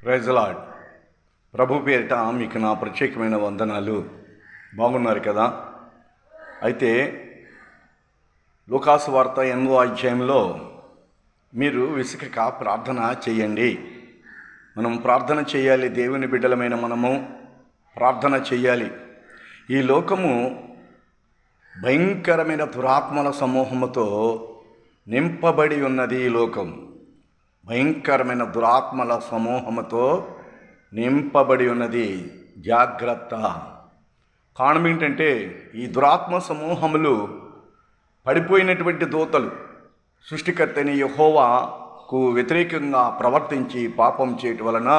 Praise lord. ప్రభు పేరిట మీకు నా ప్రత్యేకమైన వందనాలు. బాగున్నారు కదా? అయితే లూకాసు వార్త 8వ అధ్యాయంలో మీరు విసుకక ప్రార్థన చేయండి. మనం ప్రార్థన చేయాలి. దేవుని బిడ్డలమైన మనము ప్రార్థన చేయాలి. ఈ లోకము భయంకరమైన దురాత్మల సమూహముతో నింపబడి ఉన్నది. ఈ లోకం భయంకరమైన దురాత్మల సమూహముతో నింపబడి ఉన్నది. జాగ్రత్త. కారణం ఏంటంటే ఈ దురాత్మ సమూహములు పడిపోయినటువంటి దూతలు సృష్టికర్త అయిన యెహోవాకు వ్యతిరేకంగా ప్రవర్తించి పాపం చేయటం వలన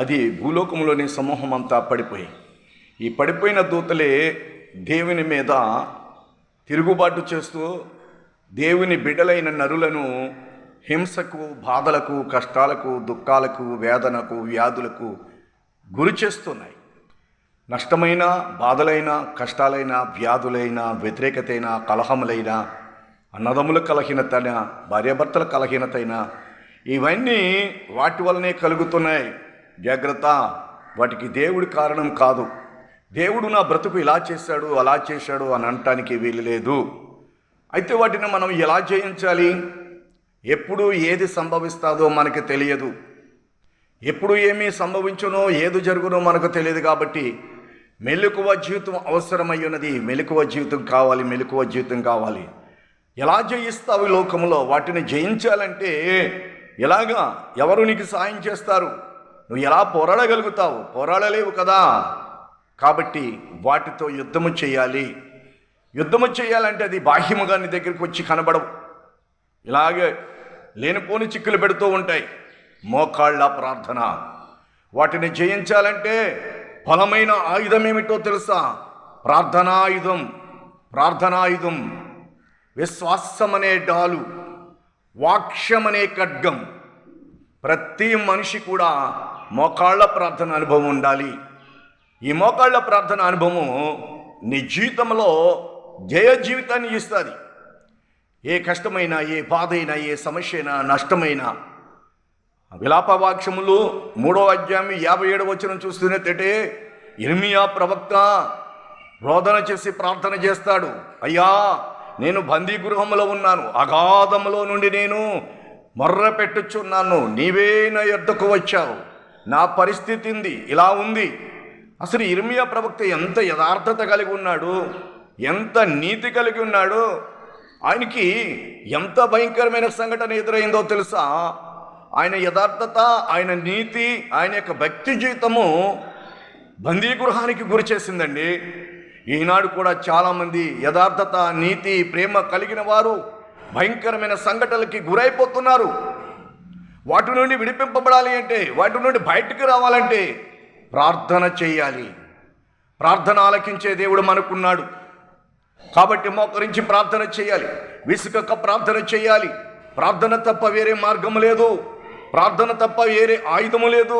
అది భూలోకంలోని సమూహం అంతా పడిపోయి, ఈ పడిపోయిన దూతలే దేవుని మీద తిరుగుబాటు చేస్తూ దేవుని బిడ్డలైన నరులను హింసకు, బాధలకు, కష్టాలకు, దుఃఖాలకు, వేదనకు, వ్యాధులకు గురి చేస్తున్నాయి. నష్టమైన, బాధలైన, కష్టాలైన, వ్యాధులైన, వ్యతిరేకతైన, కలహములైన, అన్నదమ్ముల కలహీనతైన, భార్యాభర్తల కలహీనతైన ఇవన్నీ వాటి వల్లనే కలుగుతున్నాయి. జాగ్రత్త. వాటికి దేవుడి కారణం కాదు. దేవుడు నా బ్రతుకు ఇలా చేశాడు, అలా చేశాడు అని అనటానికి వీలు లేదు. అయితే వాటిని మనం ఎలా జయించాలి? ఎప్పుడు ఏది సంభవిస్తుందో మనకు తెలియదు. ఎప్పుడు ఏమీ సంభవించునో, ఏది జరుగునో మనకు తెలియదు. కాబట్టి మెలకువ జీవితం అవసరమై ఉన్నది. మెలకువ జీవితం కావాలి. మెలకువ జీవితం కావాలి. ఎలా జయిస్తావు ఈ లోకంలో? వాటిని జయించాలంటే ఎలాగా? ఎవరు నీకు సాయం చేస్తారు? నువ్వు ఎలా పోరాడగలుగుతావు? పోరాడలేవు కదా. కాబట్టి వాటితో యుద్ధము చేయాలి. యుద్ధము చేయాలంటే అది బాహ్యముగా నీ దగ్గరికి వచ్చి కనబడవు. ఇలాగే లేనిపోని చిక్కులు పెడుతూ ఉంటాయి. మోకాళ్ళ ప్రార్థన. వాటిని జయించాలంటే బలమైన ఆయుధం ఏమిటో తెలుసా? ప్రార్థనాయుధం. ప్రార్థనాయుధం. విశ్వాసం అనే డాలు, వాక్యం అనే ఖడ్గం. ప్రతి మనిషి కూడా మోకాళ్ళ ప్రార్థన అనుభవం ఉండాలి. ఈ మోకాళ్ళ ప్రార్థన అనుభవం నీ జీవితంలో జయ జీవితాన్ని ఇస్తుంది. ఏ కష్టమైనా, ఏ బాధ అయినా, ఏ సమస్య అయినా, నష్టమైనా విలాపవాక్యములు 3వ అధ్యాయం 57వ వచనం చూస్తున్నట్టే ఇర్మియా ప్రవక్త రోదన చేసి ప్రార్థన చేస్తాడు. అయ్యా, నేను బందీ గృహంలో ఉన్నాను, అగాధములో నుండి నేను మొర్ర పెట్టుచున్నాను, నీవే నా యొద్దకు వచ్చావు, నా పరిస్థితి ఇలా ఉంది. అసలు ఇర్మియా ప్రవక్త ఎంత యథార్థత కలిగి ఉన్నాడు, ఎంత నీతి కలిగి ఉన్నాడు. ఆయనకి ఎంత భయంకరమైన సంఘటన ఎదురైందో తెలుసా? ఆయన యథార్థత, ఆయన నీతి, ఆయన యొక్క భక్తి జీవితము బందీ గృహానికి గురి చేసిందండి. ఈనాడు కూడా చాలామంది యథార్థత, నీతి, ప్రేమ కలిగిన వారు భయంకరమైన సంఘటనలకి గురైపోతున్నారు. వాటి నుండి విడిపింపబడాలి అంటే, వాటి నుండి బయటికి రావాలంటే ప్రార్థన చేయాలి. ప్రార్థన ఆలకించే దేవుడు మనకున్నాడు. కాబట్టి మోకరించి ప్రార్థన చేయాలి. విసుకక ప్రార్థన చేయాలి. ప్రార్థన తప్ప వేరే మార్గం లేదు. ప్రార్థన తప్ప వేరే ఆయుధము లేదు.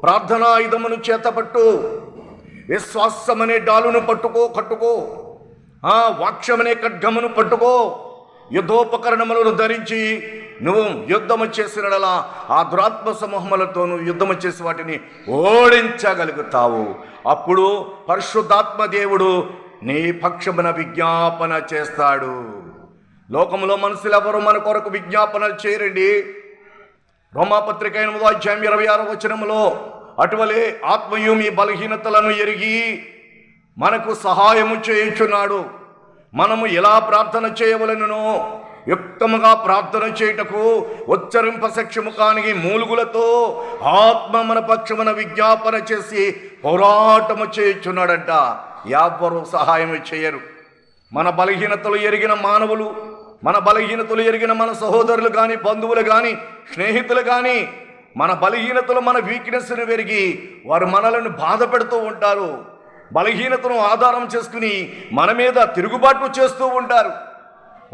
ప్రార్థన ఆయుధమును చేతపట్టు. విశ్వాసం అనే డాలును కట్టుకో. వాక్యం అనే ఖడ్గమును పట్టుకో. యుద్ధోపకరణములను ధరించి నువ్వు యుద్ధము చేసినలా ఆ దురాత్మ సమూహములతో నువ్వు యుద్ధము చేసి వాటిని ఓడించగలుగుతావు. అప్పుడు పరిశుద్ధాత్మ దేవుడు నీ పక్షమున విజ్ఞాపన చేస్తాడు. లోకంలో మనుషులు ఎవరు మన కొరకు విజ్ఞాపనలు చేయరండి. రోమాపత్రిక 8వ అధ్యాయం 26వ వచనములో అటువలే ఆత్మయు మీ బలహీనతలను ఎరిగి మనకు సహాయము చేయుచున్నాడు. మనము ఎలా ప్రార్థన చేయవలెనో యుక్తముగా ప్రార్థన చేయుటకు ఉచ్చరింప సఖ్యము కాని మూలుగులతో ఆత్మ మన పక్షమున విజ్ఞాపన చేసి పోరాటము చేయుచున్నాడంట. ఎవ్వరూ సహాయం చేయరు. మన బలహీనతలు ఎరిగిన మానవులు, మన బలహీనతలు ఎరిగిన మన సహోదరులు కానీ, బంధువులు కానీ, స్నేహితులు కానీ మన బలహీనతలు, మన వీక్నెస్ను ఎరిగి వారు మనలను బాధ పెడుతూ ఉంటారు. బలహీనతను ఆధారం చేసుకుని మన మీద తిరుగుబాటు చేస్తూ ఉంటారు.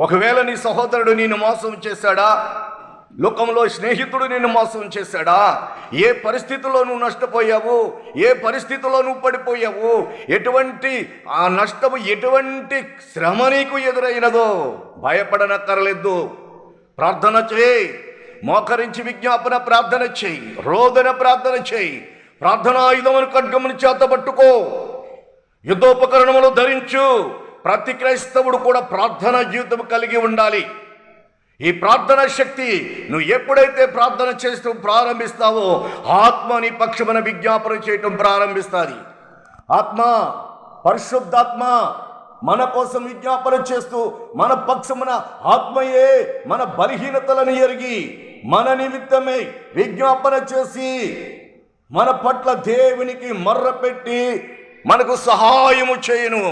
ఒకవేళ నీ సహోదరుడు నిన్ను మోసం చేశాడా? లోకంలో స్నేహితుడు నిన్ను మోసం చేశాడా? ఏ పరిస్థితుల్లో నువ్వు నష్టపోయావు? ఏ పరిస్థితుల్లో నువ్వు పడిపోయావు? ఎటువంటి ఆ నష్టము, ఎటువంటి శ్రమ నీకు ఎదురైనదో భయపడనక్కర్లేదు. ప్రార్థన చేయి. మోకరించి విజ్ఞాపన ప్రార్థన చేయి, రోదన ప్రార్థన చేయి. ప్రార్థనాయుధమును ఖడ్గమును చేతబట్టుకో, యుద్ధోపకరణములు ధరించు. ప్రతి క్రైస్తవుడు కూడా ప్రార్థనా జీవితం కలిగి ఉండాలి. ఈ ప్రార్థన శక్తి నువ్వు ఎప్పుడైతే ప్రార్థన చేస్తూ ప్రారంభిస్తావో ఆత్మ నీ పక్షమున విజ్ఞాపన చేయటం ప్రారంభిస్తుంది. ఆత్మ, పరిశుద్ధాత్మ మన కోసం విజ్ఞాపన చేస్తూ మన పక్షమున ఆత్మయే మన బలహీనతలను ఎరిగి మన నిమిత్తమై విజ్ఞాపన చేసి మన పట్ల దేవునికి మొర్రపెట్టి మనకు సహాయము చేయను.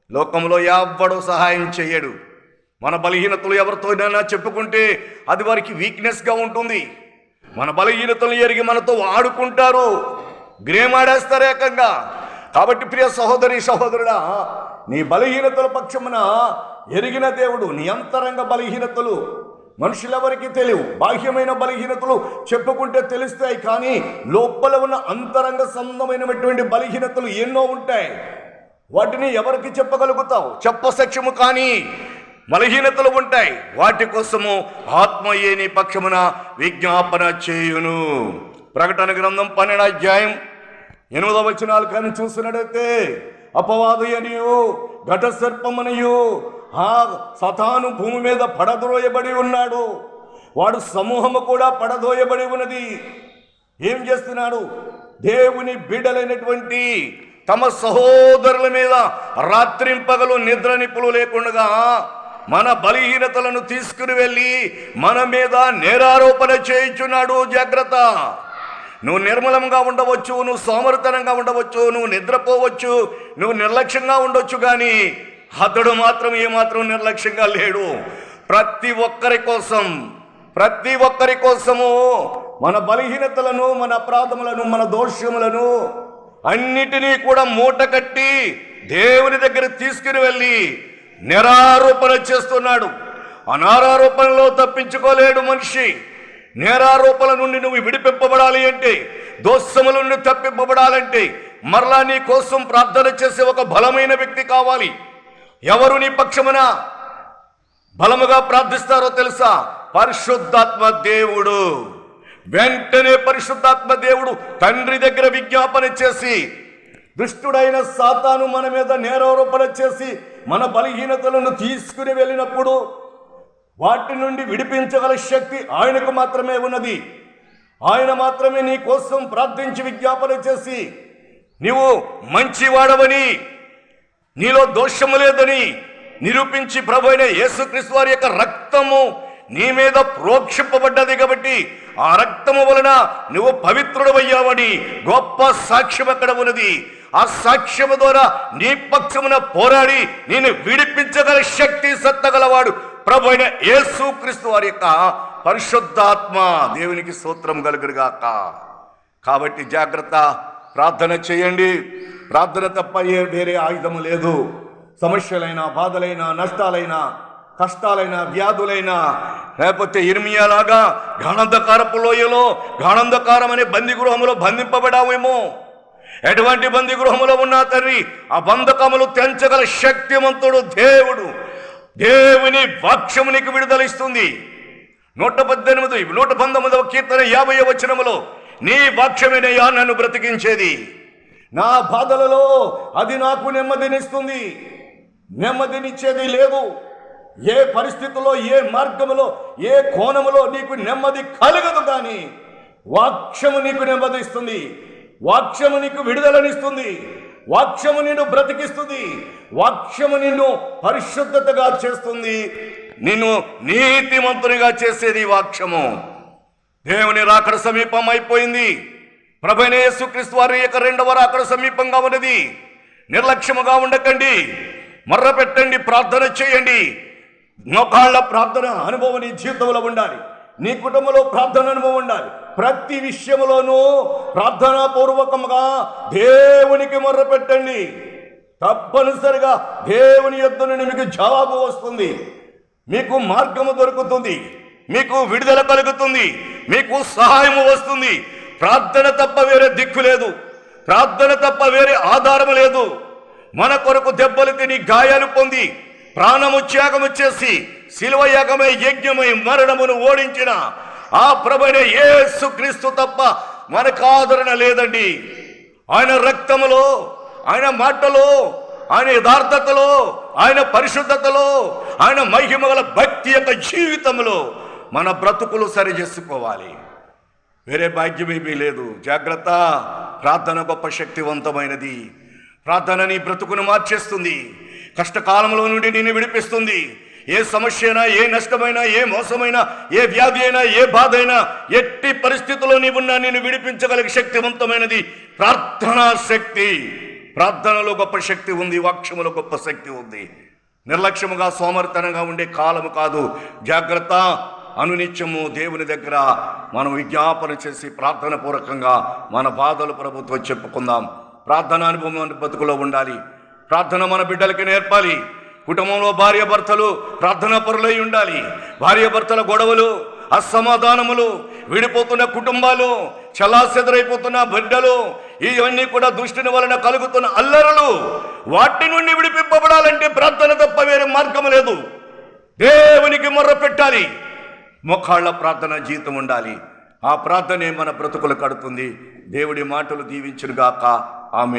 లోకంలో ఎవ్వడూ సహాయం చేయడు. మన బలహీనతలు ఎవరితోనైనా చెప్పుకుంటే అది వారికి వీక్నెస్గా ఉంటుంది. మన బలహీనతలను ఎరిగి మనతో ఆడుకుంటారు, గ్రేమాడేస్తారు ఏకంగా. కాబట్టి ప్రియ సహోదరి సహోదరుడా, నీ బలహీనతల పక్షమున ఎరిగిన దేవుడు నీ అంతరంగ బలహీనతలు మనుషులెవరికి తెలియవు. బాహ్యమైన బలహీనతలు చెప్పుకుంటే తెలుస్తాయి, కానీ లోపల ఉన్న అంతరంగ సంబంధమైనటువంటి బలహీనతలు ఎన్నో ఉంటాయి. వాటిని ఎవరికి చెప్పగలుగుతావు? చెప్పసఖ్యము కానీ బలహీనతలు ఉంటాయి. వాటి కోసము ఆత్మయే నీ పక్షమున విజ్ఞాపన చేయును. ప్రకటన గ్రంథం 12వ అధ్యాయం 8వ వచనాలు కానీ చూసినట్టయితే, అపవాది అనియు ఘట సర్పమనియు ఆ సతాను భూమి మీద పడద్రోయబడి ఉన్నాడు. వాడు సమూహము కూడా పడదోయబడి ఉన్నది. ఏం చేస్తున్నాడు? దేవుని బిడ్డలైనటువంటి తమ సహోదరుల మీద రాత్రింపగలు నిద్ర నిప్పులు లేకుండా మన బలహీనతలను తీసుకుని వెళ్ళి మన మీద నేరారోపణ చేయించున్నాడు. జాగ్రత్త. నువ్వు నిర్మలంగా ఉండవచ్చు, నువ్వు సోమరితనంగా ఉండవచ్చు, నువ్వు నిద్రపోవచ్చు, నువ్వు నిర్లక్ష్యంగా ఉండొచ్చు, కానీ అతడు మాత్రం ఏమాత్రం నిర్లక్ష్యంగా లేడు. ప్రతి ఒక్కరి కోసము మన బలహీనతలను, మన అపరాధములను, మన దోషములను అన్నిటినీ కూడా మూట కట్టి దేవుని దగ్గర తీసుకుని వెళ్ళి నేరారోపణ చేస్తున్నాడు. ఆ నేరారోపణలో తప్పించుకోలేడు మనిషి. నేరారోపణ నుండి నువ్వు విడిపింపబడాలి అంటే, దోషముల నుండి తప్పింపబడాలంటే మరలా నీ కోసం ప్రార్థన చేసే ఒక బలమైన వ్యక్తి కావాలి. ఎవరు నీ పక్షమున బలముగా ప్రార్థిస్తారో తెలుసా? పరిశుద్ధాత్మ దేవుడు. వెంటనే పరిశుద్ధాత్మ దేవుడు తండ్రి దగ్గర విజ్ఞాపన చేసి, దుష్టుడైన సాతాను మన మీద నేరారోపణ చేసి మన బలహీనతలను తీసుకుని వెళ్ళినప్పుడు వాటి నుండి విడిపించగల శక్తి ఆయనకు మాత్రమే ఉన్నది. ఆయన మాత్రమే నీ కోసం ప్రార్థించి విజ్ఞాపన చేసి, నీవు మంచివాడవని, నీలో దోషము లేదని నిరూపించి ప్రభు అయిన యేసుక్రీస్తు వారి యొక్క రక్తము నీ మీద ప్రోక్షింపబడ్డది కాబట్టి ఆ రక్తము వలన నువ్వు పవిత్రుడవయ్యావని గొప్ప సాక్ష్యం అక్కడ ఉన్నది. ఆ సాక్ష్యము ద్వారా నీ పక్షమున పోరాడి నేను విడిపించగల శక్తి సత్తగలవాడు ప్రభు అయిన యేసుక్రీస్తు వారి యొక్క పరిశుద్ధాత్మ. దేవునికి స్తోత్రం కలుగునుగాక. కాబట్టి జాగ్రత్త, ప్రార్థన చేయండి. ప్రార్థన తప్ప వేరే ఆయుధము లేదు. సమస్యలైనా, బాధలైనా, నష్టాలైనా, కష్టాలైనా, వ్యాధులైనా, లేకపోతే ఇర్మియాలాగా గాఢంధకారపు లోయలో, గాఢంధకారం అనే బందీ గృహములో బంధింపబడావేమో. ఎటువంటి బందీ గృహములో ఉన్నా తండ్రి, ఆ బంధకములు తెంచగల శక్తిమంతుడు దేవుడు. దేవుని వాక్యము నీకు విడుదలిస్తుంది. 119వ కీర్తన 50వ వచనములో, నీ వాక్యమేనయ్యా నన్ను బ్రతికించేది, నా బాధలలో అది నాకు నెమ్మదినిస్తుంది. నెమ్మదినిచ్చేది లేదు. ఏ పరిస్థితుల్లో, ఏ మార్గములో, ఏ కోణములో నీకు నెమ్మది కలగదు, కానీ వాక్యము నీకు నెమ్మదిస్తుంది. వాక్యము నీకు విడుదలనిస్తుంది. వాక్యము నిన్ను బ్రతికిస్తుంది. వాక్యము నిన్ను పరిశుద్ధతగా చేస్తుంది. నిన్ను నీతిమంతునిగా చేసేది వాక్యము. దేవుని రాకడ సమీపం అయిపోయింది. ప్రభువైన యేసుక్రీస్తు వారి యొక్క రెండవ రాకడ సమీపంగా ఉన్నది. నిర్లక్ష్యముగా ఉండకండి. మర్ర పెట్టండి, ప్రార్థన చేయండి. మోకాళ్ళ ప్రార్థన అనుభవం నీ జీవితంలో ఉండాలి. నీ కుటుంబంలో ప్రార్థన అనుభవం ఉండాలి. ప్రతి విషయంలోనూ ప్రార్థనాపూర్వకంగా దేవునికి మొర్ర పెట్టండి. తప్పనిసరిగా దేవుని యొద్ద నుండి మీకు జవాబు వస్తుంది. మీకు మార్గము దొరుకుతుంది. మీకు విడుదల కలుగుతుంది. మీకు సహాయము వస్తుంది. ప్రార్థన తప్ప వేరే దిక్కు లేదు. ప్రార్థన తప్ప వేరే ఆధారము లేదు. మన కొరకు దెబ్బలు తిని గాయాలు పొంది ప్రాణము త్యాగము చేసి శిలువ యాగమై యజ్ఞమై మరణమును ఓడించిన ఆ ప్రభువైన యేసుక్రీస్తు తప్ప మనకు ఆదరణ లేదండి. ఆయన రక్తములో, ఆయన మాటలో, ఆయన యథార్థతలో, ఆయన పరిశుద్ధతలో, ఆయన మహిమగల భక్తి యొక్క జీవితంలో మన బ్రతుకులు సరి చేసుకోవాలి. వేరే భాగ్యమేమీ లేదు. జాగ్రత్త. ప్రార్థన గొప్ప శక్తివంతమైనది. ప్రార్థన నీ బ్రతుకును మార్చేస్తుంది. కష్టకాలంలో నుండి నిన్ను విడిపిస్తుంది. ఏ సమస్య అయినా, ఏ నష్టమైనా, ఏ మోసమైనా, ఏ వ్యాధి అయినా, ఏ బాధ అయినా, ఎట్టి పరిస్థితుల్లో నీవున్నా నిన్ను విడిపించగలిగే శక్తివంతమైనది ప్రార్థనా శక్తి. ప్రార్థనలో గొప్ప శక్తి ఉంది, వాక్యములో గొప్ప శక్తి ఉంది. నిర్లక్ష్యముగా సోమరితనంగా ఉండే కాలము కాదు. జాగ్రత్త. అనునిత్యము దేవుని దగ్గర మనం విజ్ఞాపన చేసి ప్రార్థన పూర్వకంగా మన బాధలు ప్రభుత్వం చెప్పుకుందాం. ప్రార్థన అనుభవం మన బతుకులో ఉండాలి. ప్రార్థన మన బిడ్డలకి నేర్పాలి. కుటుంబంలో భార్యాభర్తలు ప్రార్థనా పరులై ఉండాలి. భార్యాభర్తల గొడవలు, అసమాధానములు, విడిపోతున్న కుటుంబాలు, చలాసెదరైపోతున్న బిడ్డలు, ఇవన్నీ కూడా దుష్టుని వలన కలుగుతున్న అల్లరలు, వాటి నుండి విడిపింపబడాలంటే ప్రార్థన తప్ప వేరే మార్గం లేదు. దేవునికి మొర్ర పెట్టాలి. మోకాళ్ళ ప్రార్థన జీవితం ఉండాలి. ఆ ప్రార్థనే మన బ్రతుకులు కడుతుంది. దేవుడి మాటలు దీవించునుగాక. ఆమేన్.